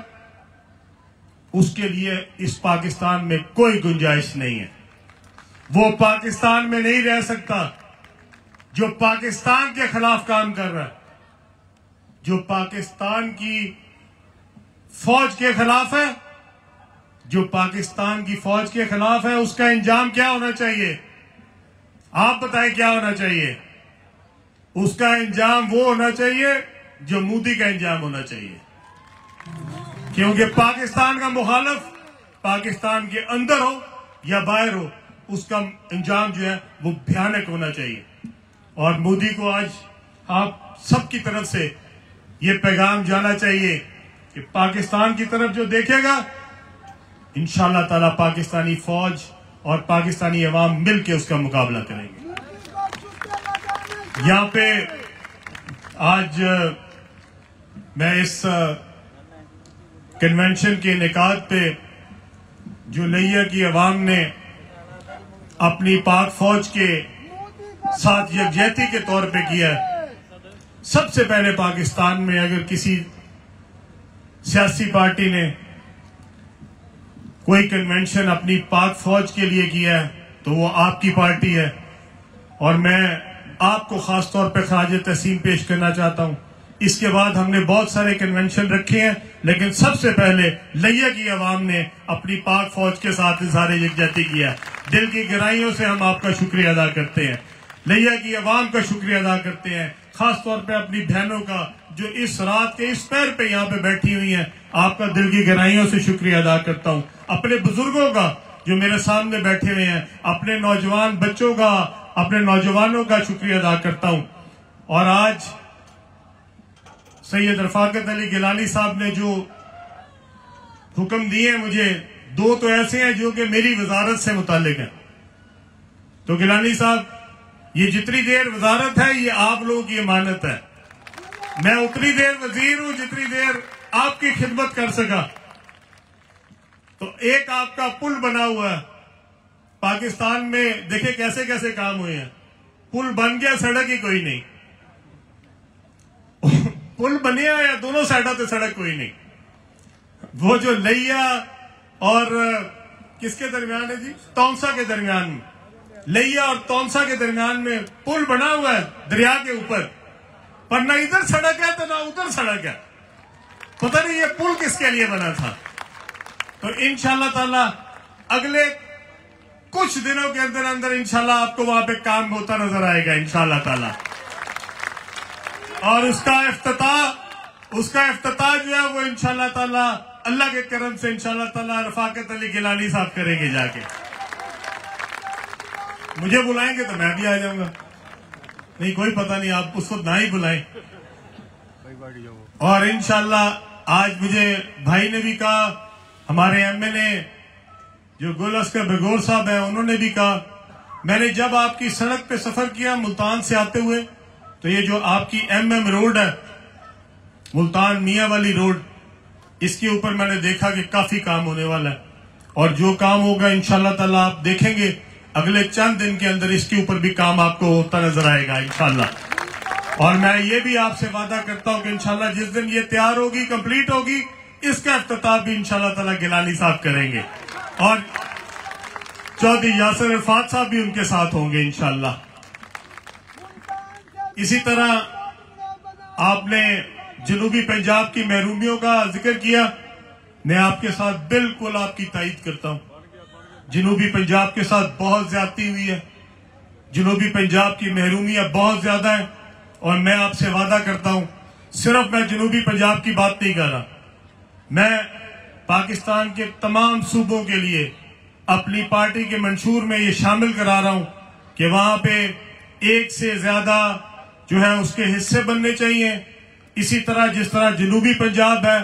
[SPEAKER 7] उसके लिए इस पाकिस्तान में कोई गुंजाइश नहीं है। वो पाकिस्तान में नहीं रह सकता जो पाकिस्तान के खिलाफ काम कर रहा है, जो पाकिस्तान की फौज के खिलाफ है, जो पाकिस्तान की फौज के खिलाफ है। उसका इंजाम क्या होना चाहिए? आप बताएं क्या होना चाहिए? उसका इंजाम वो होना चाहिए जो मोदी का इंजाम होना चाहिए, क्योंकि पाकिस्तान का मुखालिफ पाकिस्तान के अंदर हो या बाहर हो, उसका इंजाम जो है वो भयानक होना चाहिए। और मोदी को आज आप सबकी तरफ से ये पैगाम जाना चाहिए कि पाकिस्तान की तरफ जो देखेगा, इंशाअल्लाह ताला पाकिस्तानी फौज और पाकिस्तानी अवाम मिलकर उसका मुकाबला करेंगे। यहाँ पे आज मैं इस कन्वेंशन के इनेकाद पे जो लिया की अवाम ने अपनी पाक फौज के साथ यकजहती के तौर पे किया है। सबसे पहले पाकिस्तान में अगर किसी सियासी पार्टी ने कोई कन्वेंशन अपनी पाक फौज के लिए किया है तो वो आपकी पार्टी है। और मैं आपको खास तौर पे खराज तहसीन पेश करना चाहता हूं। इसके बाद हमने बहुत सारे कन्वेंशन रखे हैं, लेकिन सबसे पहले लिया की अवाम ने अपनी पाक फौज के साथ इज़हार यकजहती किया। दिल की गहराइयों से हम आपका शुक्रिया अदा करते हैं, लिया की अवाम का शुक्रिया अदा करते हैं, खास तौर पे अपनी बहनों का जो इस रात के इस पैर पे यहाँ पे बैठी हुई हैं। आपका दिल की गहराइयों से शुक्रिया अदा करता हूँ। अपने बुजुर्गों का जो मेरे सामने बैठे हुए हैं, अपने नौजवान बच्चों का, अपने नौजवानों का शुक्रिया अदा करता हूँ। और आज सैयद रफाकत अली गिलानी साहब ने जो हुक्म दिए हैं मुझे, दो तो ऐसे हैं जो कि मेरी वजारत से मुताल्लिक है। तो गिलानी साहब, ये जितनी देर वजारत है ये आप लोगों की अमानत है। मैं उतनी देर वजीर हूं जितनी देर आपकी खिदमत कर सका। तो एक आपका पुल बना हुआ है पाकिस्तान में, देखे कैसे कैसे काम हुए हैं। पुल बन गया, सड़क ही कोई नहीं। पुल बने या दोनों साइडों से सड़क कोई नहीं। वो जो लिया और किसके दरमियान है जी, तौंसा के दरमियान में, लिया और तौंसा के दरमियान में पुल बना हुआ है दरिया के ऊपर, पर ना इधर सड़क है तो ना उधर सड़क है। पता नहीं ये पुल किसके लिए बना था। तो इंशाल्लाह ताला अगले कुछ दिनों के अंदर अंदर इंशाल्लाह आपको वहां पे काम होता नजर आएगा इंशाल्लाह ताला। और उसका इफ्तिताह जो है वो इंशाल्लाह ताला अल्लाह के करम से इंशाल्लाह ताला रफाकत अली गिलानी साहब करेंगे जाके। मुझे बुलाएंगे तो मैं भी आ जाऊंगा, नहीं कोई पता नहीं, आप उसको ना ही बुलाएं। और इंशाल्लाह आज मुझे भाई ने भी कहा, हमारे एमएलए जो गुल अस्कर बेगोर साहब है उन्होंने भी कहा, मैंने जब आपकी सड़क पे सफर किया मुल्तान से आते हुए, तो ये जो आपकी एमएम रोड है, मुल्तान मियां वाली रोड, इसके ऊपर मैंने देखा कि काफी काम होने वाला है। और जो काम होगा इंशाल्लाह ताला आप देखेंगे अगले चंद दिन के अंदर इसके ऊपर भी काम आपको होता नजर आएगा इंशाल्लाह। और मैं ये भी आपसे वादा करता हूं कि इंशाल्लाह जिस दिन ये तैयार होगी, कंप्लीट होगी, इसका इफ्तिताह भी इंशाल्लाह ताला गिलानी साहब करेंगे और चौधरी यासिर अरफात साहब भी उनके साथ होंगे इंशाल्लाह। इसी तरह आपने जनूबी पंजाब की महरूमियों का जिक्र किया, मैं आपके साथ बिल्कुल आपकी तायीद करता हूं। जनूबी पंजाब के साथ बहुत ज्यादती हुई है, जनूबी पंजाब की महरूमियां बहुत ज्यादा है। और मैं आपसे वादा करता हूं, सिर्फ मैं जनूबी पंजाब की बात नहीं कर रहा, मैं पाकिस्तान के तमाम सूबों के लिए अपनी पार्टी के मंशूर में ये शामिल करा रहा हूं कि वहां पे एक से ज्यादा जो है उसके हिस्से बनने चाहिए। इसी तरह जिस तरह जनूबी पंजाब है,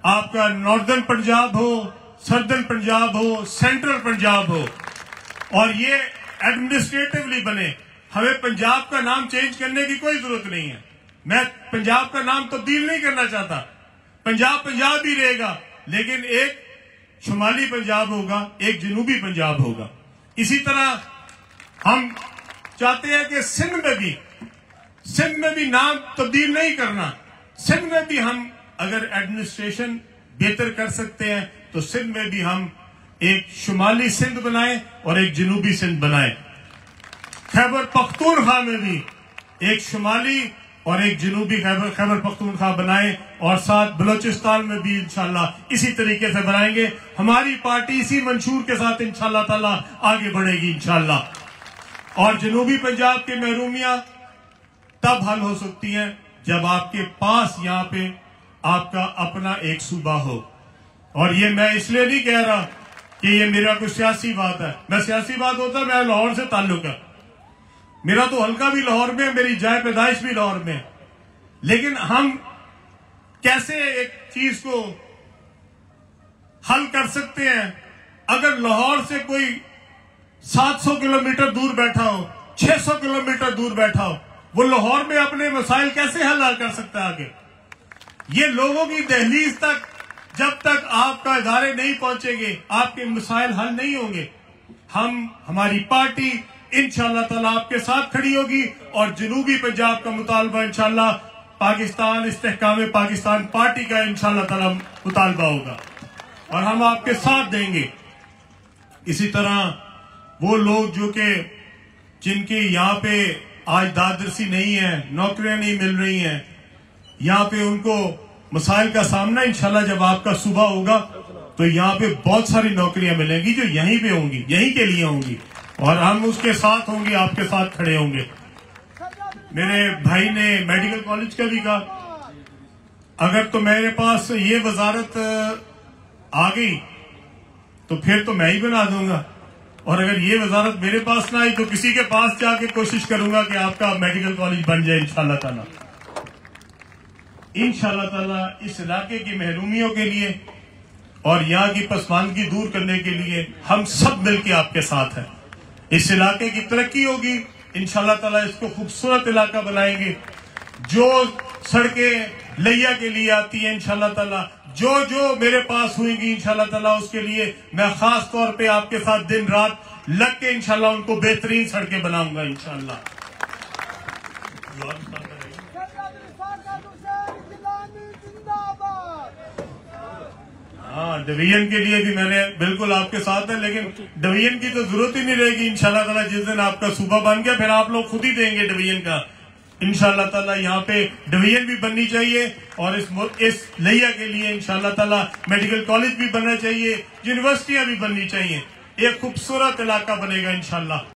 [SPEAKER 7] आपका नॉर्दर्न पंजाब हो, सदर्न पंजाब हो, सेंट्रल पंजाब हो, और ये एडमिनिस्ट्रेटिवली बने। हमें पंजाब का नाम चेंज करने की कोई जरूरत नहीं है। मैं पंजाब का नाम तब्दील नहीं करना चाहता, पंजाब पंजाब ही रहेगा, लेकिन एक शुमाली पंजाब होगा, एक जनूबी पंजाब होगा। इसी तरह हम चाहते हैं कि सिंध में भी नाम तब्दील नहीं करना। सिंध में भी हम अगर एडमिनिस्ट्रेशन बेहतर कर सकते हैं तो सिंध में भी हम एक शुमाली सिंध बनाएं और एक जनूबी सिंध बनाएं। खैबर पख्तूनख्वा में भी एक शुमाली और एक जनूबी खैबर पख्तूनख्वा बनाएं और साथ बलोचिस्तान में भी इंशाल्लाह इसी तरीके से बनाएंगे। हमारी पार्टी इसी मंशूर के साथ इंशाल्लाह ताला आगे बढ़ेगी इंशाल्लाह। और जनूबी पंजाब की महरूमियां तब हल हो सकती हैं जब आपके पास यहाँ पे आपका अपना एक सूबा हो। और ये मैं इसलिए नहीं कह रहा कि ये मेरा कोई सियासी बात है, मैं सियासी बात होता है, मैं लाहौर से ताल्लुक है, मेरा तो हल्का भी लाहौर में, मेरी जाए पैदाइश भी लाहौर में। लेकिन हम कैसे एक चीज को हल कर सकते हैं? अगर लाहौर से कोई 700 किलोमीटर दूर बैठा हो, 600 किलोमीटर दूर बैठा हो, वो लाहौर में अपने मसाइल कैसे हल कर सकता है आगे? ये लोगों की दहलीज तक जब तक आपका इदारे नहीं पहुंचेंगे आपके मसाइल हल नहीं होंगे। हमारी पार्टी इंशाल्लाह ताला आपके साथ खड़ी होगी और जनूबी पंजाब का मुतालबा इंशाल्लाह पाकिस्तान इस्तेहकाम पाकिस्तान पार्टी का इंशाल्लाह ताला मुतालबा होगा और हम आपके साथ देंगे। इसी तरह वो लोग जो कि जिनकी यहाँ पे आज दादरसी नहीं है, नौकरियां नहीं मिल रही हैं, यहाँ पे उनको मसाइल का सामना इंशाल्लाह जब आपका सूबा होगा तो यहाँ पे बहुत सारी नौकरियां मिलेंगी जो यहीं पे होंगी, यहीं के लिए होंगी और हम उसके साथ होंगे, आपके साथ खड़े होंगे। मेरे भाई ने मेडिकल कॉलेज का भी कहा, अगर तो मेरे पास ये वजारत आ गई तो फिर तो मैं ही बना दूंगा और अगर ये वजारत मेरे पास ना आई तो किसी के पास जाके कोशिश करूंगा कि आपका मेडिकल कॉलेज बन जाए इंशाल्लाह ताला। इंशाल्लाह ताला इस इलाके की महरूमियों के लिए और यहाँ की पसमानदगी दूर करने के लिए हम सब मिलकर आपके साथ हैं। इस इलाके की तरक्की होगी इंशाल्लाह ताला, इसको खूबसूरत इलाका बनाएंगे। जो सड़कें लैया के लिए आती है इंशाल्लाह ताला, जो मेरे पास हुएंगी इंशाल्लाह ताला, उसके लिए मैं खास तौर पे आपके साथ दिन रात लग के इंशाल्लाह उनको बेहतरीन सड़कें बनाऊंगा इंशाल्लाह। हाँ, डिवीजन के लिए भी मैंने बिल्कुल आपके साथ है, लेकिन डिवीजन की तो जरूरत ही नहीं रहेगी इंशाल्लाह ताला। जिस दिन आपका सूबा बन गया फिर आप लोग खुद ही देंगे डिवीजन का इंशाल्लाह ताला। यहाँ पे डिवीजन भी बननी चाहिए और इस लैया के लिए इंशाल्लाह ताला मेडिकल कॉलेज भी बनना चाहिए, यूनिवर्सिटियां भी बननी चाहिए, एक खूबसूरत इलाका बनेगा इंशाल्लाह।